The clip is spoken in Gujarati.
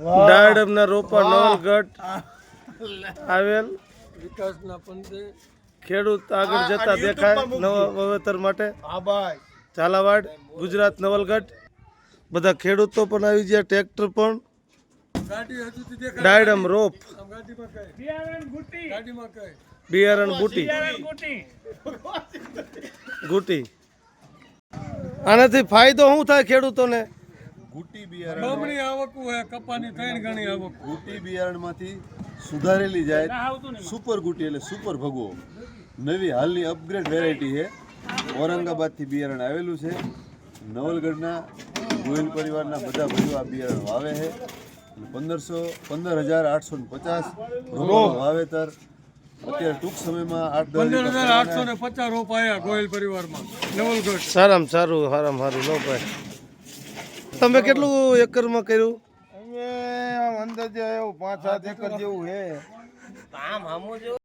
ડાયડમના રોપા નવલગઢ આવેલ વિકાસના પંથે ખેડૂત આગળ જતા દેખાય નવા વાવેતર માટે ઝાલાવાડ ગુજરાત નવલગઢ બધા ખેડૂતો પણ આવી ગયા, ટ્રેક્ટર પણ ડાયડમ રોપ બિયારણ બુટી ગુટી આનાથી ફાયદો શું થાય ખેડૂતોને? ગુટી બિયારણ બમણી આવક હોય, કપાની 3 ગણી આવક. ગુટી બિયારણમાંથી સુધારેલી જાય સુપર ગુટી એટલે સુપર ભગવો નવી હાલની અપગ્રેડ વેરાયટી છે. ઔરંગાબાદથી બિયારણ આવેલું છે. નવલગઢના ગોયલ પરિવારના બધા ભાઈઓ આ બિયારણ વાવે છે. 15,850 રોપનું વાવેતર અત્યારે ટૂંક સમયમાં 15,850 રોપ આવ્યા ગોયલ પરિવારમાં નવલગઢ. સારામાં સારું લો ભાઈ. તમે કેટલું એકરમાં કર્યું? અમે અંદાજે 5-7 એકર જેવું છે.